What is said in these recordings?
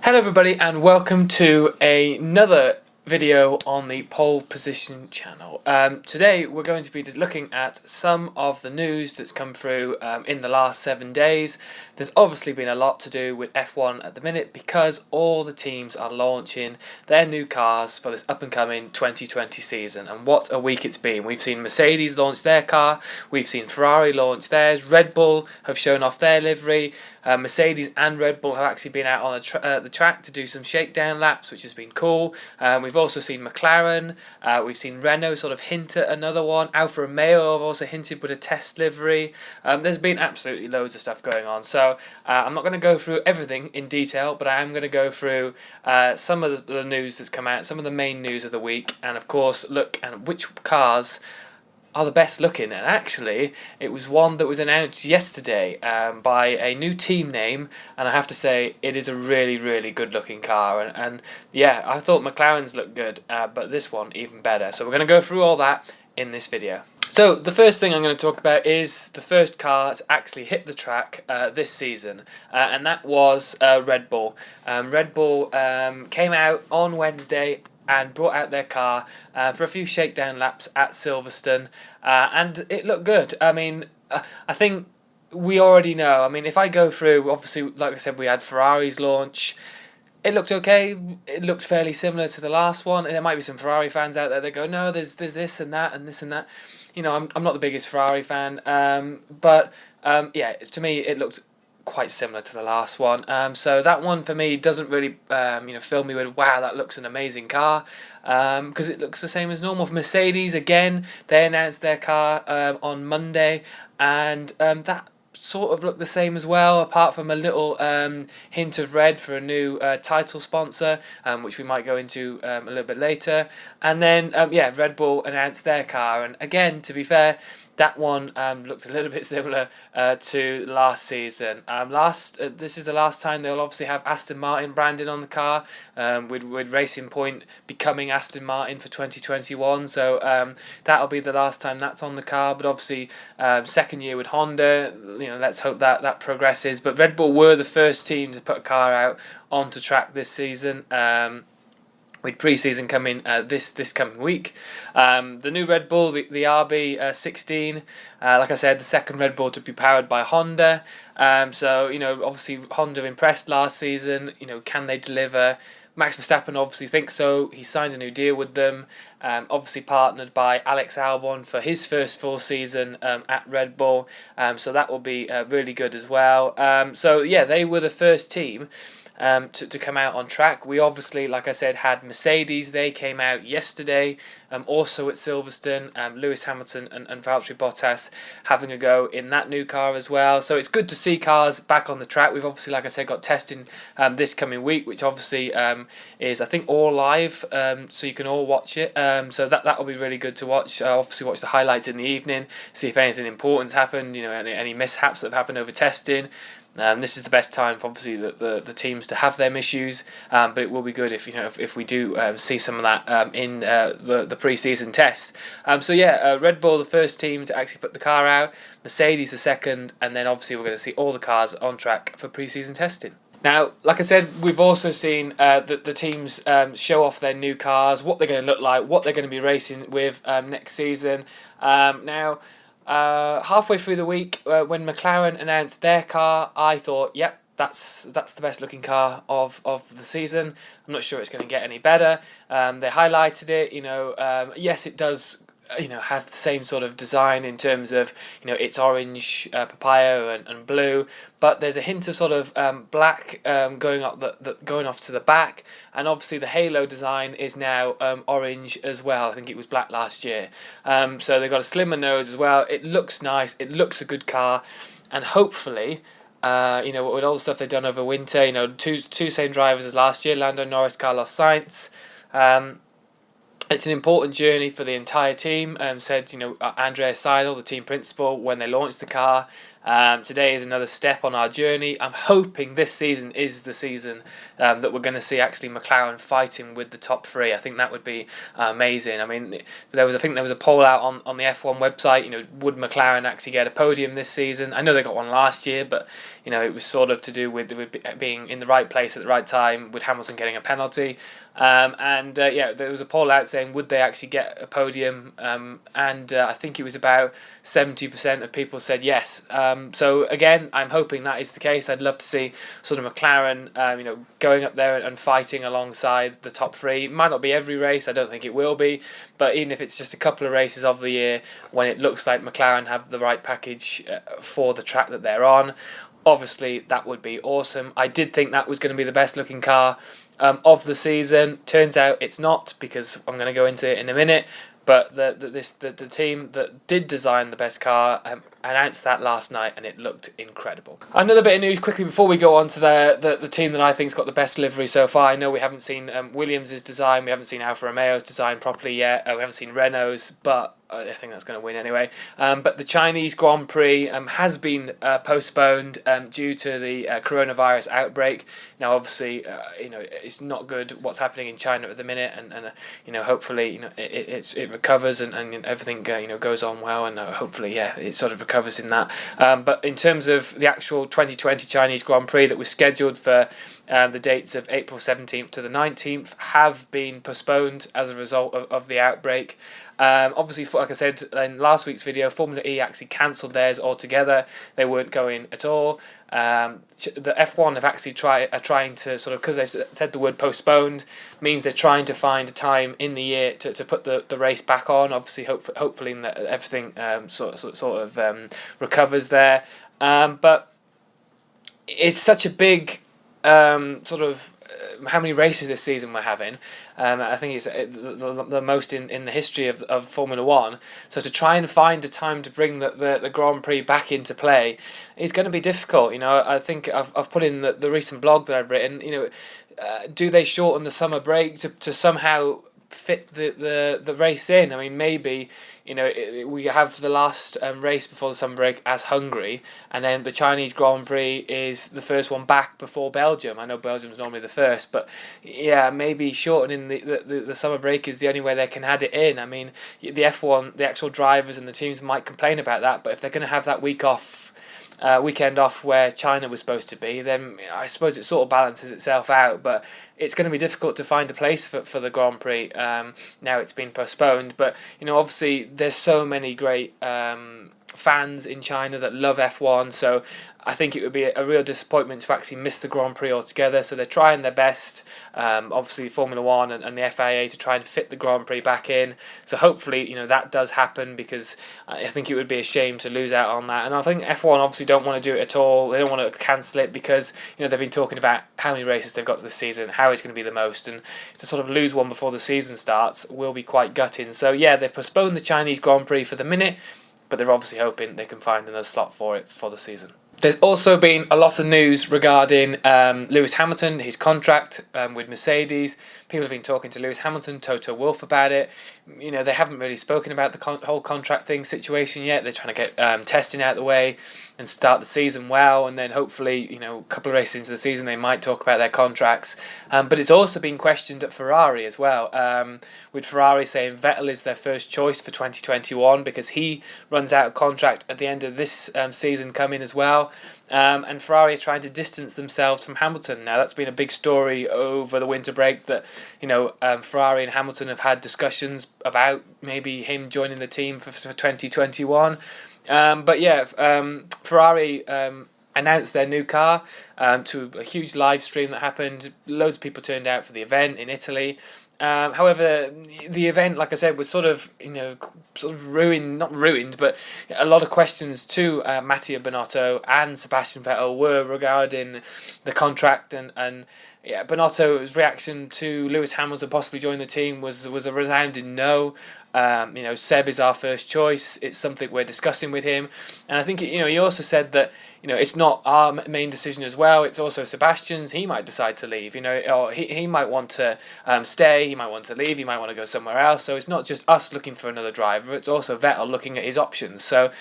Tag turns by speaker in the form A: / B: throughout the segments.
A: Hello everybody and welcome to another video on the Pole Position channel. Today we're going to be just looking at some of the news that's come through in the last 7 days. There's obviously been a lot to do with F1 at the minute because all the teams are launching their new cars for this up and coming 2020 season, and what a week it's been. We've seen Mercedes launch their car, we've seen Ferrari launch theirs, Red Bull have shown off their livery, Mercedes and Red Bull have actually been out on the track to do some shakedown laps, which has been cool. We've also seen McLaren, we've seen Renault sort of hint at another one, Alfa Romeo have also hinted with a test livery. There's been absolutely loads of stuff going on, so I'm not going to go through everything in detail, but I am going to go through some of the news that's come out, some of the main news of the week, and of course look at which cars are the best looking. And actually it was one that was announced yesterday by a new team name, and I have to say it is a really good looking car, and yeah, I thought McLaren's looked good, but this one even better. So we're going to go through all that in this video. So the first thing I'm going to talk about is the first car to actually hit the track this season, and that was Red Bull. Red Bull came out on Wednesday and brought out their car for a few shakedown laps at Silverstone, and it looked good. I mean, I think we already know. I mean, if I go through, obviously, like I said, we had Ferrari's launch. It looked okay. It looked fairly similar to the last one. And there might be some Ferrari fans out there that go, no, there's this and that and this and that. You know, I'm not the biggest Ferrari fan, but yeah, to me it looked quite similar to the last one. So that one for me doesn't really fill me with wow, that looks an amazing car, because it looks the same as normal. For Mercedes, again, they announced their car on Monday, and that sort of looked the same as well, apart from a little hint of red for a new title sponsor, which we might go into a little bit later. And then yeah, Red Bull announced their car, and again, to be fair, that one looked a little bit similar to last season. This is the last time they'll obviously have Aston Martin branded on the car, with Racing Point becoming Aston Martin for 2021. So that'll be the last time that's on the car. But obviously, second year with Honda. You know, let's hope that progresses. But Red Bull were the first team to put a car out onto track this season. With pre-season coming this coming week. The new Red Bull, the RB16, like I said, the second Red Bull to be powered by Honda. So, you know, obviously Honda impressed last season. You know, can they deliver? Max Verstappen obviously thinks so. He signed a new deal with them, obviously partnered by Alex Albon for his first full season at Red Bull. So that will be really good as well. So yeah, they were the first team to come out on track. We obviously, like I said, had Mercedes. They came out yesterday, also at Silverstone. Lewis Hamilton and Valtteri Bottas having a go in that new car as well. So it's good to see cars back on the track. We've obviously, like I said, got testing this coming week, which obviously is, I think, all live, so you can all watch it. So that will be really good to watch. Obviously watch the highlights in the evening, see if anything important's happened, you know, any mishaps that have happened over testing. This is the best time for obviously the teams to have them issues, but it will be good if we do see some of that in the pre-season test. So yeah, Red Bull the first team to actually put the car out, Mercedes the second, and then obviously we're going to see all the cars on track for pre-season testing. Now, like I said, we've also seen the teams show off their new cars, what they're going to look like, what they're going to be racing with next season. Now, halfway through the week, when McLaren announced their car, I thought, yep, that's the best looking car of the season. I'm not sure it's going to get any better. They highlighted it, you know, yes, it does, you know, have the same sort of design in terms of, you know, it's orange, papaya and blue, but there's a hint of sort of black going off to the back, and obviously the halo design is now orange as well. I think it was black last year. So they've got a slimmer nose as well. It looks nice. It looks a good car, and hopefully, you know, with all the stuff they've done over winter, you know, two same drivers as last year, Lando Norris, Carlos Sainz. It's an important journey for the entire team. Said, you know, Andrea Seidel, the team principal, when they launched the car, Today is another step on our journey. I'm hoping this season is the season that we're going to see actually McLaren fighting with the top three. I think that would be amazing. I mean, I think there was a poll out on the F1 website. Would McLaren actually get a podium this season? I know they got one last year, but it was sort of to do with being in the right place at the right time, with Hamilton getting a penalty. There was a poll out saying would they actually get a podium, and I think it was about 70% of people said yes. So again, I'm hoping that is the case. I'd love to see sort of McLaren, going up there and fighting alongside the top three. It might not be every race, I don't think it will be, but even if it's just a couple of races of the year when it looks like McLaren have the right package for the track that they're on, obviously that would be awesome. I did think that was going to be the best looking car of the season. Turns out it's not, because I'm going to go into it in a minute. But the team that did design the best car announced that last night, and it looked incredible. Another bit of news quickly before we go on to the team that I think's got the best livery so far. I know we haven't seen Williams' design, we haven't seen Alfa Romeo's design properly yet, we haven't seen Renault's, but I think that's going to win anyway. But the Chinese Grand Prix has been postponed due to the coronavirus outbreak. Now, obviously, it's not good what's happening in China at the minute, and hopefully, it recovers and everything goes on well, and hopefully, it sort of recovers in that. But in terms of the actual 2020 Chinese Grand Prix that was scheduled for the dates of April 17th to the 19th have been postponed as a result of the outbreak. Obviously, like I said in last week's video, Formula E actually cancelled theirs altogether. They weren't going at all. The F1 have actually are trying to sort of, because they said the word postponed, means they're trying to find a time in the year to put the race back on. Obviously, hopefully that everything sort of recovers there. But it's such a big sort of how many races this season we're having. I think it's the most in the history of Formula 1. So to try and find a time to bring the Grand Prix back into play is going to be difficult. I think I've put in the recent blog that I've written. Do they shorten the summer break to somehow fit the race in? I mean, maybe we have the last race before the summer break as Hungary, and then the Chinese Grand Prix is the first one back before Belgium. I know Belgium's normally the first, but maybe shortening the summer break is the only way they can add it in. I mean, the F1, the actual drivers and the teams might complain about that, but if they're going to have that weekend off where China was supposed to be, then I suppose it sort of balances itself out. But it's going to be difficult to find a place for the Grand Prix now it's been postponed. But obviously there's so many great fans in China that love F1, so I think it would be a real disappointment to actually miss the Grand Prix altogether. So they're trying their best, obviously Formula 1 and the FIA, to try and fit the Grand Prix back in. So hopefully, that does happen, because I think it would be a shame to lose out on that. And I think F1 obviously don't want to do it at all. They don't want to cancel it, because they've been talking about how many races they've got this season, how it's going to be the most, and to sort of lose one before the season starts will be quite gutting. So they've postponed the Chinese Grand Prix for the minute, but they're obviously hoping they can find another slot for it for the season. There's also been a lot of news regarding Lewis Hamilton, his contract with Mercedes. People have been talking to Lewis Hamilton, Toto Wolff about it. They haven't really spoken about the whole contract situation yet. They're trying to get testing out of the way and start the season well, and then hopefully, a couple of races into the season, they might talk about their contracts. But it's also been questioned at Ferrari as well, with Ferrari saying Vettel is their first choice for 2021 because he runs out of contract at the end of this season coming as well. And Ferrari are trying to distance themselves from Hamilton. Now, that's been a big story over the winter break, that Ferrari and Hamilton have had discussions about maybe him joining the team for 2021. Ferrari announced their new car to a huge live stream that happened. Loads of people turned out for the event in Italy. However, the event, like I said, was sort of ruined, not ruined, but a lot of questions to Mattia Binotto and Sebastian Vettel were regarding the contract, and Binotto's reaction to Lewis Hamilton possibly joining the team was a resounding no. Seb is our first choice. It's something we're discussing with him, and I think he also said that it's not our main decision as well. It's also Sebastian's. He might decide to leave. Or he might want to stay. He might want to leave. He might want to go somewhere else. So it's not just us looking for another driver. It's also Vettel looking at his options. So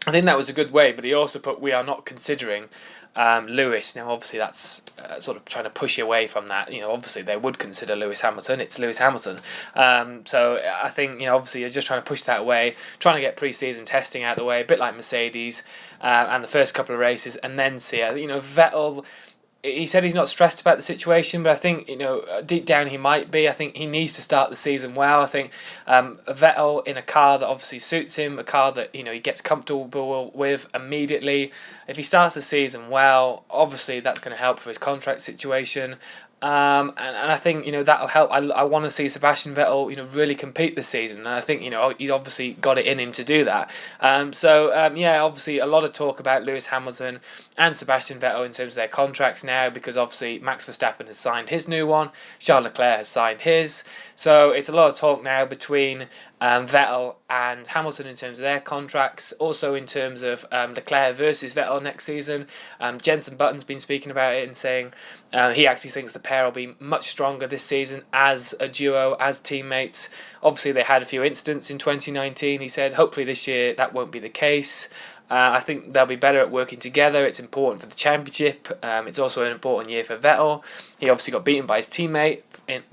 A: I think that was a good way, but he also put, "We are not considering Lewis." Now, obviously, that's sort of trying to push away from that. Obviously, they would consider Lewis Hamilton. It's Lewis Hamilton. So I think, obviously, you're just trying to push that away, trying to get pre-season testing out of the way, a bit like Mercedes and the first couple of races, and then see it. Vettel. He said he's not stressed about the situation, but I think, deep down he might be. I think he needs to start the season well. I think Vettel in a car that obviously suits him, a car that, he gets comfortable with immediately. If he starts the season well, obviously that's going to help for his contract situation. And I think, that'll help. I want to see Sebastian Vettel, really compete this season. And I think, he's obviously got it in him to do that. Obviously a lot of talk about Lewis Hamilton and Sebastian Vettel in terms of their contracts now, because obviously Max Verstappen has signed his new one, Charles Leclerc has signed his. So it's a lot of talk now between Vettel and Hamilton in terms of their contracts. Also in terms of Leclerc versus Vettel next season. Jenson Button's been speaking about it and saying he actually thinks the pair will be much stronger this season as a duo, as teammates. Obviously they had a few incidents in 2019. He said hopefully this year that won't be the case. I think they'll be better at working together. It's important for the championship. It's also an important year for Vettel. He obviously got beaten by his teammate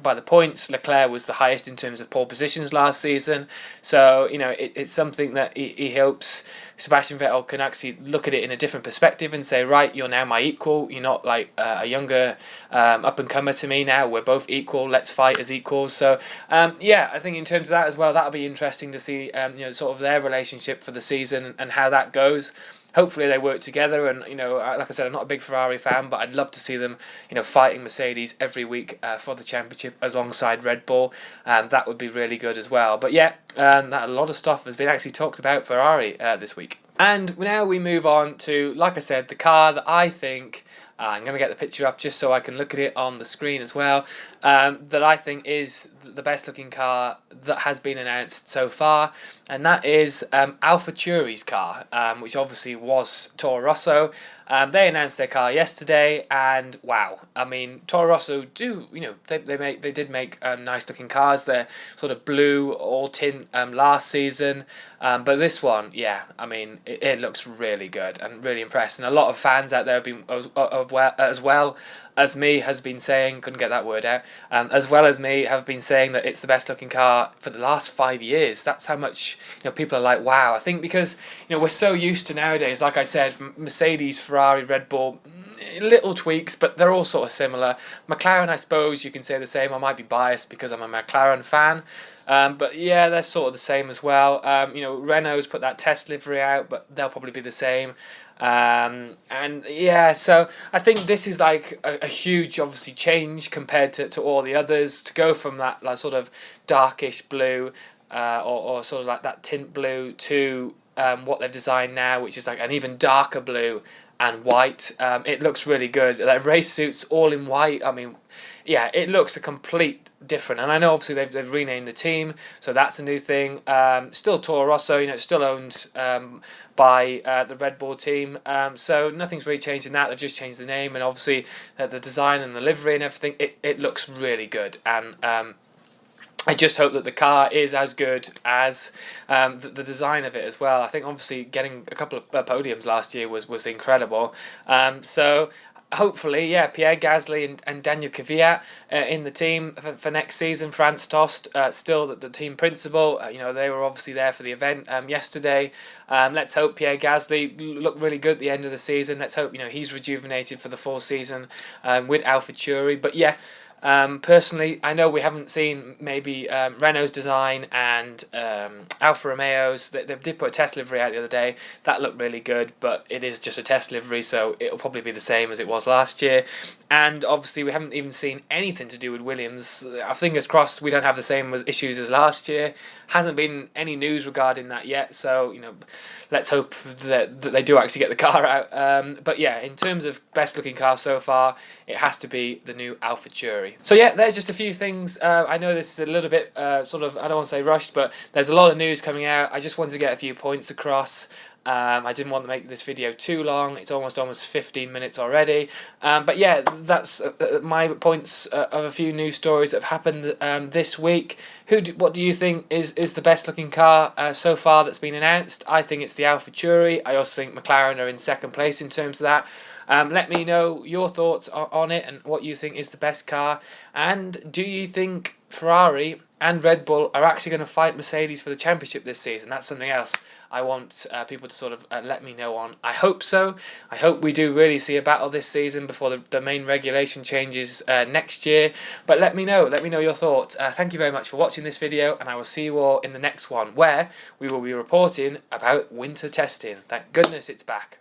A: by the points. Leclerc was the highest in terms of pole positions last season. So, it's something that he hopes Sebastian Vettel can actually look at it in a different perspective and say, right, you're now my equal. You're not like a younger up-and-comer to me now. We're both equal. Let's fight as equals. So, I think in terms of that as well, that'll be interesting to see, sort of their relationship for the season and how that goes. Hopefully they work together, and like I said, I'm not a big Ferrari fan, but I'd love to see them, fighting Mercedes every week for the championship alongside Red Bull. That would be really good as well. But a lot of stuff has been actually talked about Ferrari this week. And now we move on to, like I said, the car that I think. I'm going to get the picture up just so I can look at it on the screen as well. That I think is the best looking car that has been announced so far, and that is AlphaTauri's car, which obviously was Toro Rosso. They announced their car yesterday, and wow! I mean, Toro Rosso they did make nice looking cars. They're sort of blue all tint last season, but this one, it looks really good and really impressed. And a lot of fans out there have been as well as me has been saying, couldn't get that word out, as well as me have been saying that it's the best looking car for the last 5 years. That's how much people are like, wow. I think because we're so used to nowadays, like I said, Mercedes, Ferrari, Red Bull, little tweaks, but they're all sort of similar. McLaren, I suppose you can say the same. I might be biased because I'm a McLaren fan. But yeah, they're sort of the same as well. Renault's put that test livery out, but they'll probably be the same. So I think this is like a huge, obviously, change compared to all the others, to go from that like sort of darkish blue or sort of like that tint blue to what they've designed now, which is like an even darker blue and white. It looks really good. Like race suits all in white. I mean, yeah, it looks a complete different. And I know obviously they've renamed the team, so that's a new thing. Still Toro Rosso, it's still owned by the Red Bull team. So nothing's really changed in that. They've just changed the name, and obviously the design and the livery and everything. It looks really good, and I just hope that the car is as good as the design of it as well. I think obviously getting a couple of podiums last year was incredible. So hopefully, Pierre Gasly and Daniel Kvyat in the team for next season. Franz Tost still the team principal. They were obviously there for the event yesterday. Let's hope Pierre Gasly looked really good at the end of the season. Let's hope he's rejuvenated for the full season with AlphaTauri. But personally, I know we haven't seen maybe Renault's design and Alfa Romeo's. They did put a test livery out the other day. That looked really good, but it is just a test livery, so it'll probably be the same as it was last year. And obviously, we haven't even seen anything to do with Williams. Fingers crossed we don't have the same issues as last year. Hasn't been any news regarding that yet, so let's hope that they do actually get the car out. But in terms of best looking car so far, it has to be the new AlphaTauri. So there's just a few things. I know this is a little bit I don't want to say rushed, but there's a lot of news coming out. I just wanted to get a few points across. I didn't want to make this video too long. It's almost 15 minutes already. But yeah, that's my points of a few news stories that have happened this week. What do you think is the best looking car so far that's been announced? I think it's the AlphaTauri. I also think McLaren are in second place in terms of that. Let me know your thoughts on it and what you think is the best car. And do you think Ferrari and Red Bull are actually going to fight Mercedes for the championship this season? That's something else I want people to sort of let me know on. I hope so. I hope we do really see a battle this season before the main regulation changes next year. But let me know. Let me know your thoughts. Thank you very much for watching this video, and I will see you all in the next one, where we will be reporting about winter testing. Thank goodness it's back.